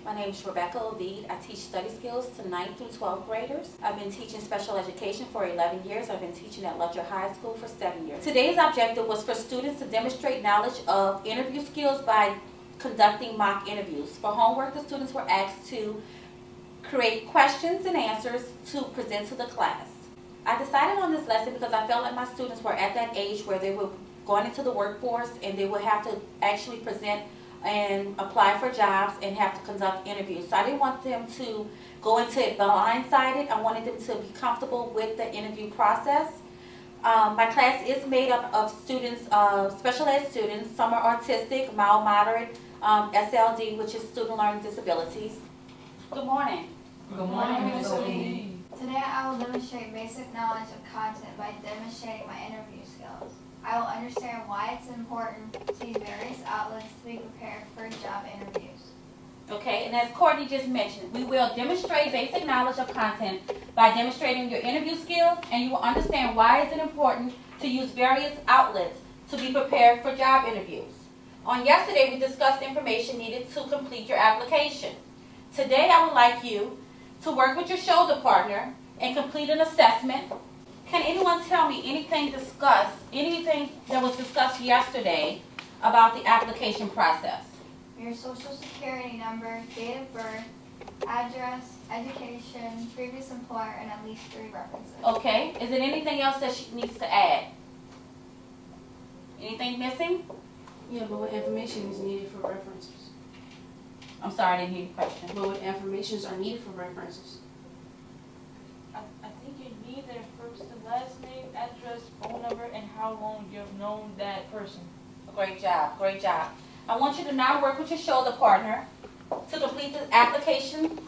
My name is Rebecca Ovide. I teach study skills to 9th through 12th graders. I've been teaching special education for 11 years. I've been teaching at Lutcher High School for 7 years. Today's objective was for students to demonstrate knowledge of interview skills by conducting mock interviews. For homework, the students were asked to create questions and answers to present to the class. I decided on this lesson because I felt like my students were at that age where they were going into the workforce and they would have to actually present and apply for jobs and have to conduct interviews. So I didn't want them to go into it blindsided. I wanted them to be comfortable with the interview process. My class is made up of students, special ed students. Some are autistic, mild, moderate, SLD, which is student learning disabilities. Good morning. Good morning, Ms. Lee. Today I will demonstrate basic knowledge of content by demonstrating my interview skills. I will understand why it's important to use various outlets to be prepared for job interviews. Okay, and as Courtney just mentioned, we will demonstrate basic knowledge of content by demonstrating your interview skills, and you will understand why is it important to use various outlets to be prepared for job interviews. On yesterday, we discussed information needed to complete your application. Today, I would like you to work with your shoulder partner and complete an assessment. Can anyone tell me anything that was discussed yesterday about the application process? Your social security number, date of birth, address, education, previous employer, and at least 3 references. Okay, is there anything else that she needs to add? Anything missing? Yeah, but what information is needed for references? I'm sorry, I didn't hear your question. But what informations are needed for references? I think you need their first and last name, address, phone number, and how long you've known that person. Great job, great job. I want you to now work with your shoulder partner to complete the application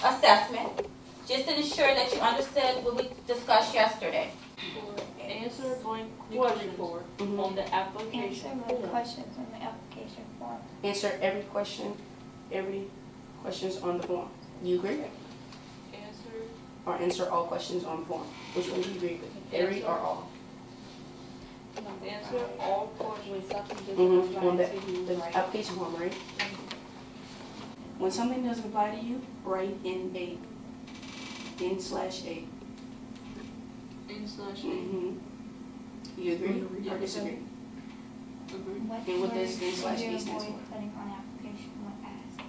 assessment, just to ensure that you understood what we discussed yesterday. Answer blank questions on the application Answer my questions on the application form. Answer every questions on the form. You agree? Answer. Or answer all questions on the form. Which one do you agree with? Every or all? Answer all questions. On the application form, right? When something doesn't apply to you, write in/A. You agree or disagree? What And what words does n/A should you stand avoid for? putting on application when asked?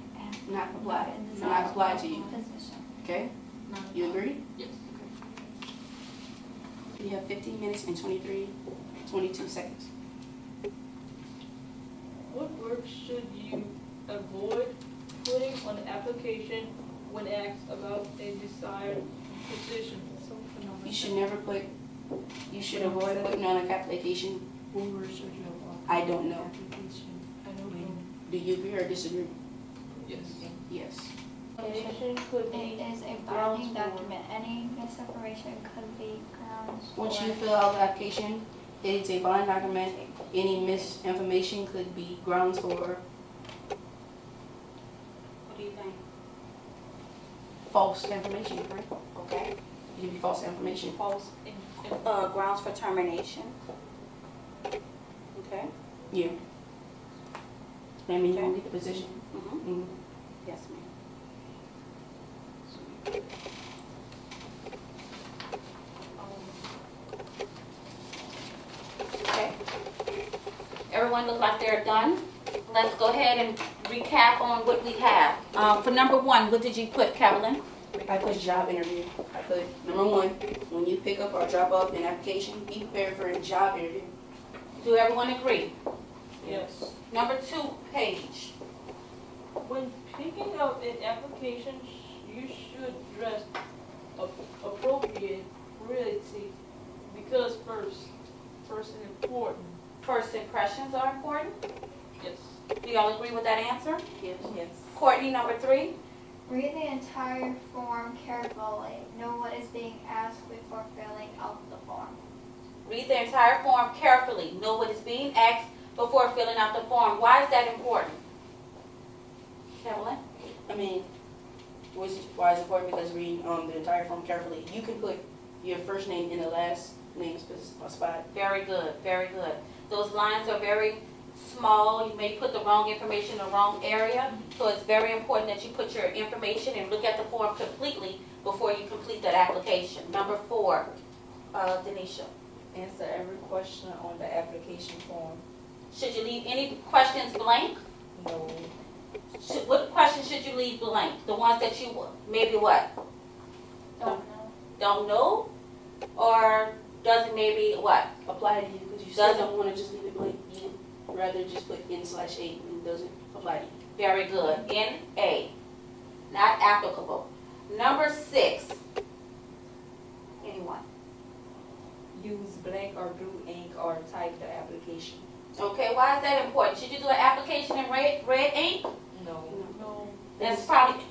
Not apply. In the Not apply to you. position. Okay? You agree? Yes. You have 15 minutes and 22 seconds. What words should you avoid putting on the application when asked about a desired position? You should avoid putting on an application. I don't know. Do you agree or disagree? Yes. Yes. Application could It be is a grounds binding for- document. Any misinformation could be grounds for. Once you fill out the application, it's a bond document. Any misinformation could be grounds for What do you think? false information, right? Okay. It could be false information. false Grounds for termination. Okay. Yeah. That means you won't get the position. Mm-hmm. Mhm. Yes, ma'am. Okay. Everyone look like they're done. Let's go ahead and recap on what we have. For number 1, what did you put, Kevlin? I put job interview. I put number 1, when you pick up or drop off an application, be prepared for a job interview. Do everyone agree? yes. Number 2, Paige. When picking up an application, you should dress appropriate, reality, because first is important. First impressions are important. Yes. Do y'all agree with that answer? Yes. Yes. Courtney, number 3. Read the entire form carefully. Know what is being asked before filling out the form. Read the entire form carefully. Know what is being asked before filling out the form. Why is that important? Kevlin? I mean, why is it important? Because reading the entire form carefully, you can put your first name in the last name spot. Very good, very good. Those lines are very small, you may put the wrong information in the wrong area. So it's very important that you put your information and look at the form completely before you complete that application. Number 4, Denisha. Answer every question on the application form. Should you leave any questions blank? No. What questions should you leave blank? The ones that you maybe what? Don't know. Don't know? Or doesn't maybe what? Apply to you, because you still don't want to just leave it blank. You rather just put N/A and it doesn't apply to you. Very good. NA. Not applicable. Number 6. Anyone? Use blank or blue ink or type the application. Okay, why is that important? Should you do an application in red ink? No. No. That's probably,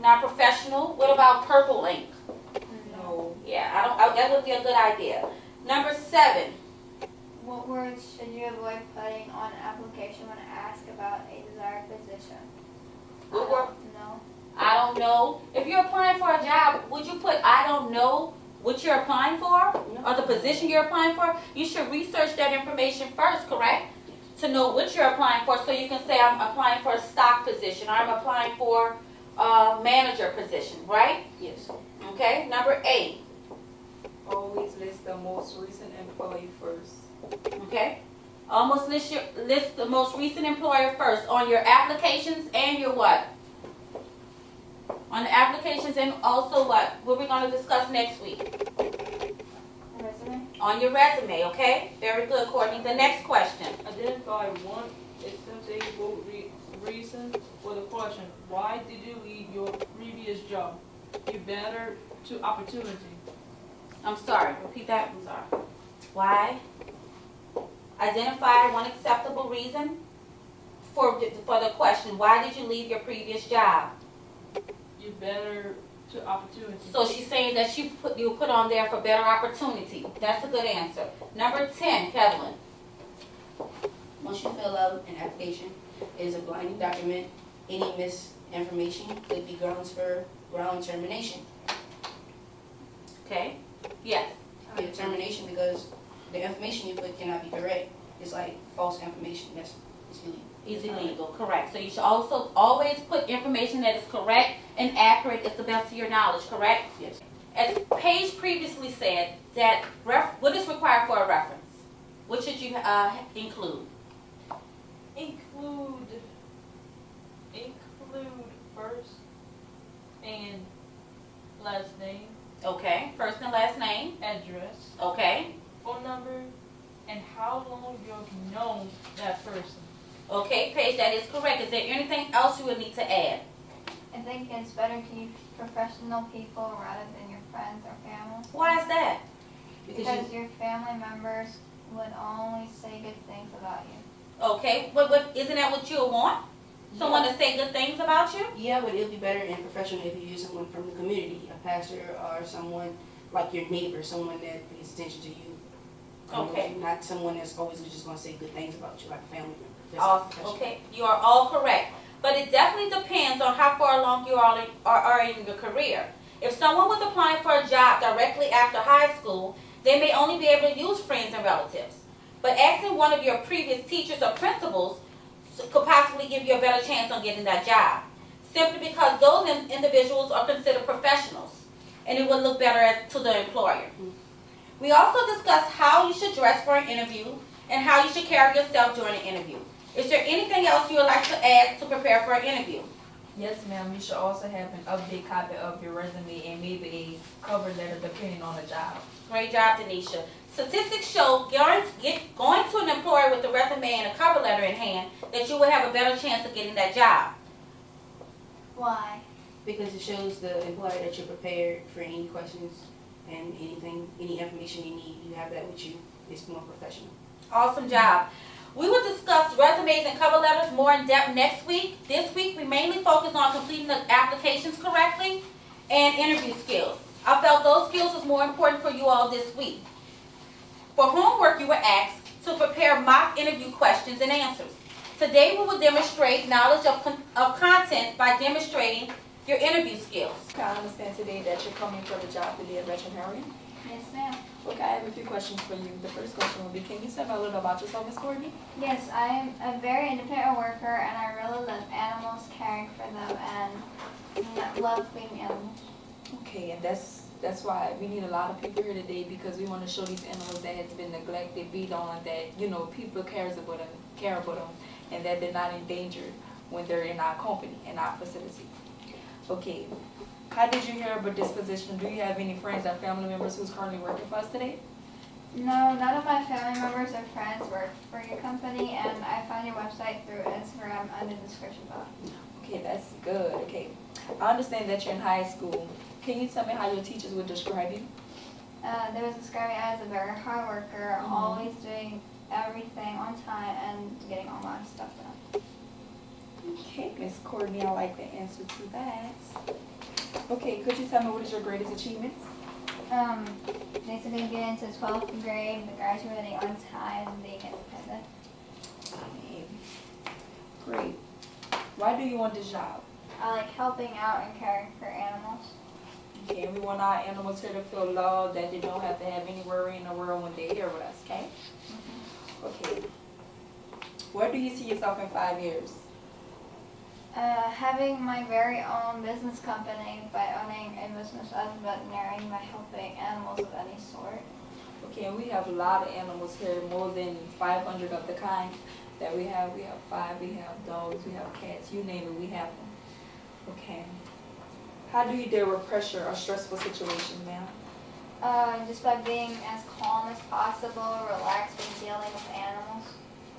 not professional. What about purple ink? No. Yeah, that would be a good idea. Number 7. What words should you avoid putting on an application when asked about a desired position? What word? No. I don't know. If you're applying for a job, would you put I don't know what you're applying for or the position you're applying for? You should research that information first, correct? To know what you're applying for, so you can say I'm applying for a stock position or I'm applying for a manager position, right? Yes. Okay, number 8. Always list the most recent employee first. Okay? Almost list the most recent employer first on your applications and your what? On the applications and also what? What we're going to discuss next week. Resume? On your resume, okay? Very good, Courtney. The next question. Identify one acceptable reason for the question. Why did you leave your previous job? You better to opportunity. I'm sorry. Repeat that. I'm sorry. Why? Identify one acceptable reason for the question. Why did you leave your previous job? You better to opportunity. So she's saying that you put on there for better opportunity. That's a good answer. Number 10, Kevin. Once you fill out an application, it is a blinding document. Any misinformation could be ground termination. Okay? Yes. Yeah, termination, because the information you put cannot be correct. It's like false information. It's illegal. Is illegal, correct. So you should also always put information that is correct and accurate as the best of your knowledge, correct? Yes. As Paige previously said, that what is required for a reference? What should you include? Include first and last name, Okay, first and last name. address, Okay. phone number, and how long you've known that person. Okay, Paige, that is correct. Is there anything else you would need to add? I think it's better to use professional people rather than your friends or family. Why is that? Because your family members would only say good things about you. Okay, isn't that what you want? Someone to say good things about you? Yeah, but it'll be better and professional if you use someone from the community, a pastor or someone like your neighbor, someone that pays attention to you. Okay. Not someone that's always just going to say good things about you, like a family member. That's Awesome. professional. Okay, you are all correct. But it definitely depends on how far along you are in your career. If someone was applying for a job directly after high school, they may only be able to use friends and relatives. But asking one of your previous teachers or principals could possibly give you a better chance on getting that job, simply because those individuals are considered professionals, and it would look better to the employer. We also discussed how you should dress for an interview and how you should carry yourself during an interview. Is there anything else you would like to add to prepare for an interview? Yes, ma'am. You should also have an update copy of your resume and maybe a cover letter depending on the job. Great job, Denisha. Statistics show going to an employer with a resume and a cover letter in hand that you will have a better chance of getting that job. Why? Because it shows the employer that you're prepared for any questions and any information you need. You have that with you. It's more professional. Awesome job. We will discuss resumes and cover letters more in depth next week. This week, we mainly focus on completing the applications correctly and interview skills. I felt those skills was more important for you all this week. For homework, you were asked to prepare mock interview questions and answers. Today, we will demonstrate knowledge of content by demonstrating your interview skills. I understand today that you're coming for the job to be a veterinarian. Yes, ma'am. Okay, I have a few questions for you. The first question will be, can you tell me a little about yourself, Miss Courtney? Yes, I am a very independent worker and I really love animals, caring for them, and love cleaning animals. Okay, and that's why we need a lot of people here today, because we want to show these animals that has been neglected, beat on, that people care about them, and that they're not in danger when they're in our company, in our facility. Okay, how did you hear about this position? Do you have any friends or family members who's currently working for us today? No, none of my family members or friends work for your company, and I found your website through Instagram under the description box. Okay, that's good. Okay, I understand that you're in high school. Can you tell me how your teachers would describe you? They would describe me as a very hard worker, always doing everything on time and getting all my stuff done. Okay, Miss Courtney, I like the answer to that. Okay, could you tell me what is your greatest achievements? Basically getting into 12th grade, graduating on time, and being independent. Okay, great. Why do you want this job? I like helping out and caring for animals. Okay, we want our animals here to feel loved, that they don't have to have any worry in the world when they're here with us, okay? Okay. Where do you see yourself in 5 years? Having my very own business company by owning a business as a veterinarian by helping animals of any sort. Okay, and we have a lot of animals here, more than 500 of the kind that we have. We have 5, we have dogs, we have cats, you name it, we have them. Okay. How do you deal with pressure or stressful situations, ma'am? Just by being as calm as possible, relaxed when dealing with animals.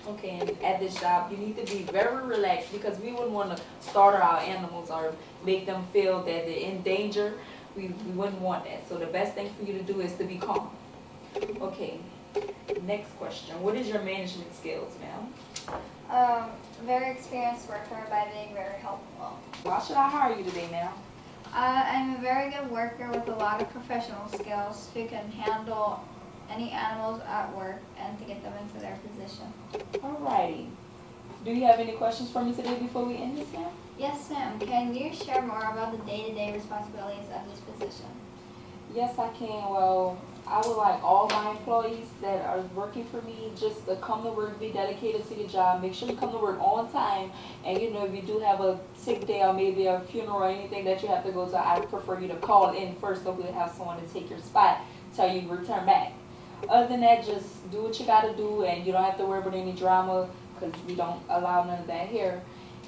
Okay, and at this job, you need to be very relaxed, because we wouldn't want to startle our animals or make them feel that they're in danger. We wouldn't want that. So the best thing for you to do is to be calm. Okay, next question. What is your management skills, ma'am? Very experienced worker by being very helpful. Why should I hire you today, ma'am? I'm a very good worker with a lot of professional skills who can handle any animals at work and to get them into their position. Alrighty. Do you have any questions for me today before we end this, ma'am? Yes, ma'am. Can you share more about the day-to-day responsibilities of this position? Yes, I can. Well, I would like all my employees that are working for me just to come to work, be dedicated to your job. Make sure you come to work on time. And if you do have a sick day or maybe a funeral or anything that you have to go to, I prefer you to call in first so we'll have someone to take your spot till you return back. Other than that, just do what you got to do, and you don't have to worry about any drama, because we don't allow none of that here.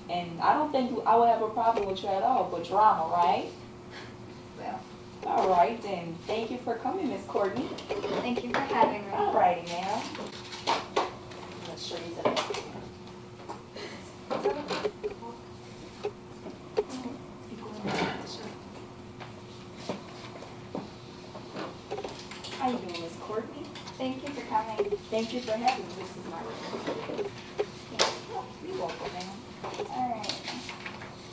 And I don't think I would have a problem with you at all, but drama, right? Well, All right, then. Thank you for coming, Miss Courtney. thank you for having me. All righty, ma'am. Let's show you that. How you doing, Miss Courtney? Thank you for coming. Thank you for having me. This is my room. You're welcome, ma'am. All right.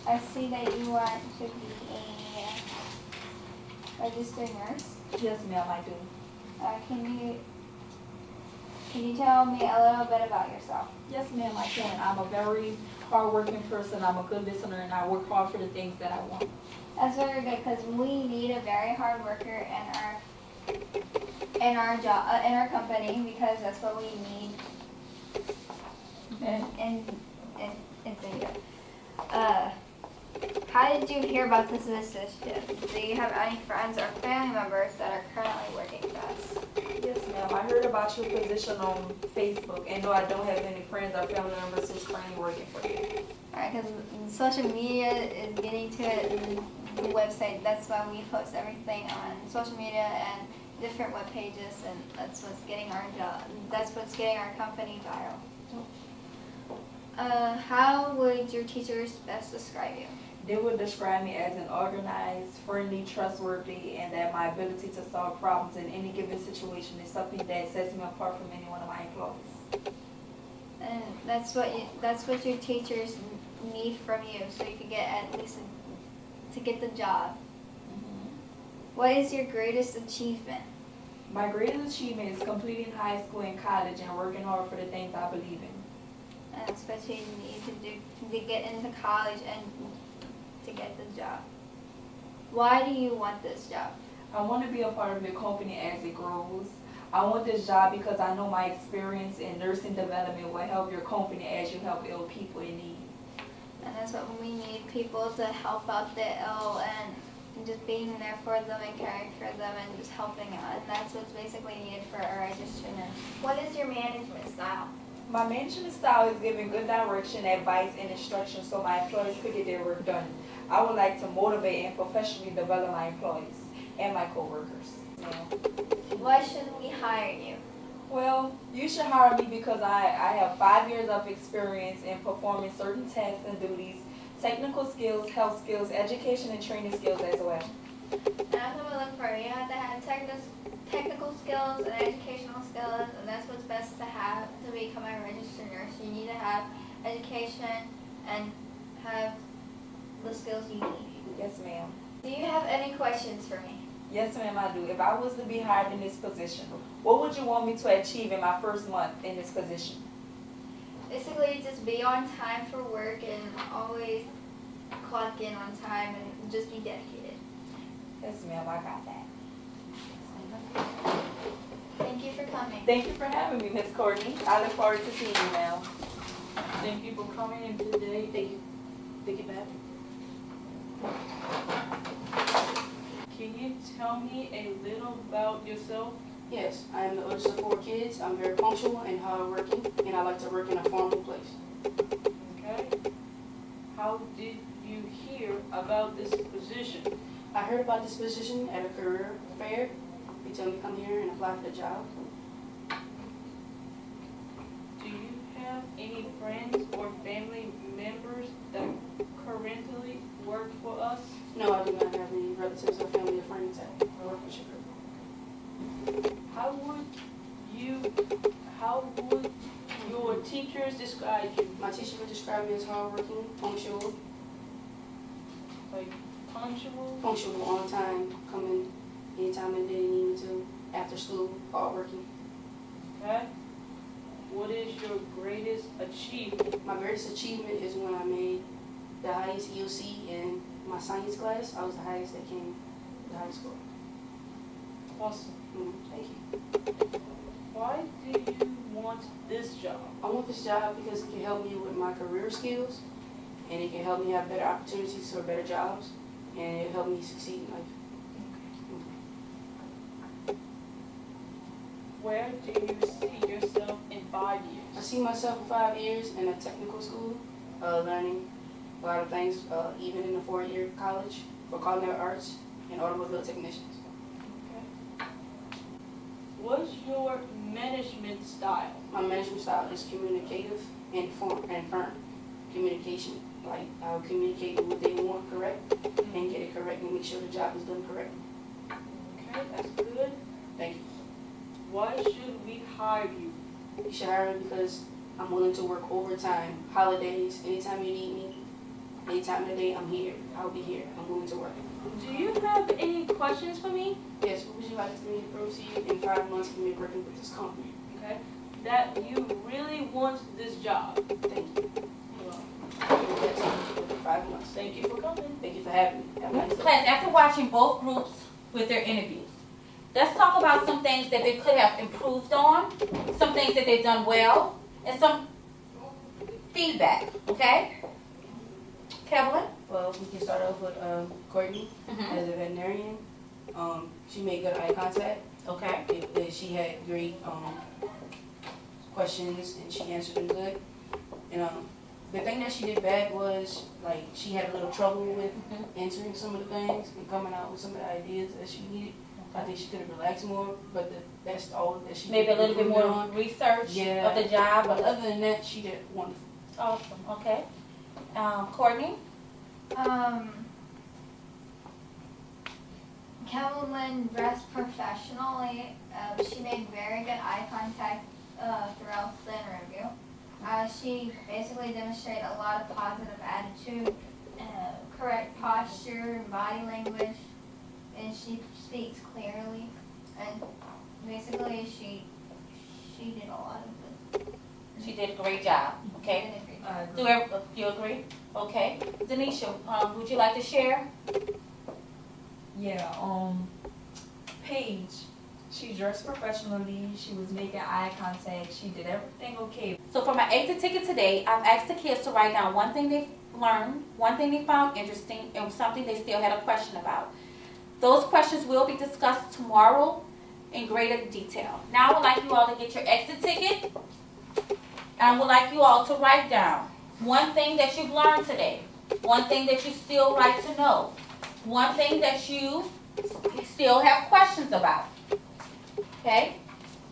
I see that you want to be a registered nurse. Yes, ma'am, I do. Can you tell me a little bit about yourself? Yes, ma'am, I can. I'm a very hardworking person. I'm a good listener, and I work hard for the things that I want. That's very good because we need a very hard worker in our job in our company because that's what we need. And how did you hear about this position? Do you have any friends or family members that are currently working for us? Yes, ma'am. I heard about your position on Facebook, and no, I don't have any friends or family members who's currently working for you. Alright, because social media is getting to it, and the website, that's why we post everything on social media and different web pages, and that's what's getting our job, that's what's getting our company viral. How would your teachers best describe you? They would describe me as an organized, friendly, trustworthy, and that my ability to solve problems in any given situation is something that sets me apart from any one of my employees. And that's what your teachers need from you, so you can get at least to get the job. Mm-hmm. What is your greatest achievement? My greatest achievement is completing high school and college and working hard for the things I believe in. And especially you need to get into college and to get the job. Why do you want this job? I want to be a part of the company as it grows. I want this job because I know my experience in nursing development will help your company as you help ill people in need. And that's what we need, people to help out the ill and just being there for them and caring for them and just helping out. And that's what's basically needed for a registered nurse. What is your management style? My management style is giving good direction, advice, and instruction so my employees could get their work done. I would like to motivate and professionally develop my employees and my coworkers. Why should we hire you? Well, you should hire me because I have 5 years of experience in performing certain tasks and duties, technical skills, health skills, education and training skills as well. And that's what we look for. You have to have technical skills and educational skills, and that's what's best to have to become a registered nurse. You need to have education and have the skills you need. Yes, ma'am. Do you have any questions for me? Yes, ma'am, I do. If I was to be hired in this position, what would you want me to achieve in my first month in this position? Basically, just be on time for work and always clock in on time and just be dedicated. Yes, ma'am, I got that. Thank you for coming. Thank you for having me, Miss Courtney. I look forward to seeing you, ma'am. Thank you for coming in today. Thank you. Thank you, Pat. Can you tell me a little about yourself? Yes, I am the oldest of 4 kids. I'm very punctual and hardworking, and I like to work in a formal place. Okay. How did you hear about this position? I heard about this position at a career fair. They told me to come here and apply for the job. Do you have any friends or family members that currently work for us? No, I do not have any relatives or family or friends that work for Sugar. How would your teachers describe you? My teacher would describe me as hardworking, punctual, Like punctual? punctual on time, coming anytime that they need me to, after school, hardworking. Okay. What is your greatest achievement? My greatest achievement is when I made the highest EOC in my science class. I was the highest that came to the high school. Awesome. Thank you. Why do you want this job? I want this job because it can help me with my career skills, and it can help me have better opportunities for better jobs, and it help me succeed in life. Where do you see yourself in 5 years? I see myself in 5 years in a technical school, learning a lot of things, even in a 4-year college for culinary arts and automobile technicians. What's your management style? My management style is communicative and firm communication. Like, I'll communicate what they want correct and get it correct and make sure the job is done correctly. Okay, that's good. Thank you. Why should we hire you? You should hire me because I'm willing to work overtime, holidays, anytime you need me, anytime of the day I'm here. I'll be here. I'm willing to work. Do you have any questions for me? Yes, what would you like me to prove to you in 5 months of me working with this company? Okay. That you really want this job. Thank you. I will get to you within 5 months. Thank you for coming. Thank you for having me. Have a nice day. Class, after watching both groups with their interviews, let's talk about some things that they could have improved on, some things that they've done well, and some feedback, okay? Kevin? Well, we can start off with Courtney as a veterinarian. She made good eye contact. Okay. She had great questions and she answered them good. And the thing that she did bad was, like, she had a little trouble with answering some of the things and coming out with some of the ideas that she needed. I think she could have relaxed more, but that's all that she Maybe a little bit more on. research Yeah. of the job. But other than that, she did wonderful. Awesome, okay. Courtney? Kelvin dressed professionally. She made very good eye contact throughout the interview. She basically demonstrated a lot of positive attitude, correct posture, body language, and she speaks clearly. And basically, she did a lot of it. She did a great job, okay? She did a great job. You agree? Okay. Denisha, would you like to share? Yeah, Paige, she dressed professionally, she was making eye contact, she did everything okay. So for my exit ticket today, I've asked the kids to write down one thing they learned, one thing they found interesting, and something they still had a question about. Those questions will be discussed tomorrow in greater detail. Now I would like you all to get your exit ticket, and I would like you all to write down one thing that you've learned today, one thing that you still like to know, one thing that you still have questions about. Okay?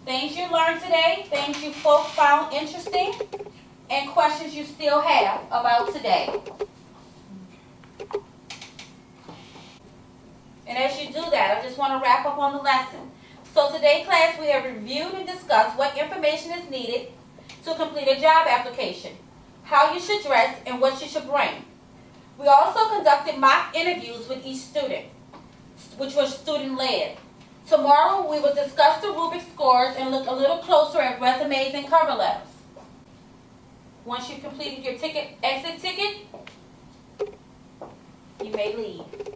Things you learned today, things you folks found interesting, and questions you still have about today. And as you do that, I just want to wrap up on the lesson. So today, class, we have reviewed and discussed what information is needed to complete a job application, how you should dress, and what you should bring. We also conducted mock interviews with each student, which was student-led. Tomorrow, we will discuss the Rubik's scores and look a little closer at resumes and cover letters. Once you've completed your exit ticket, you may leave.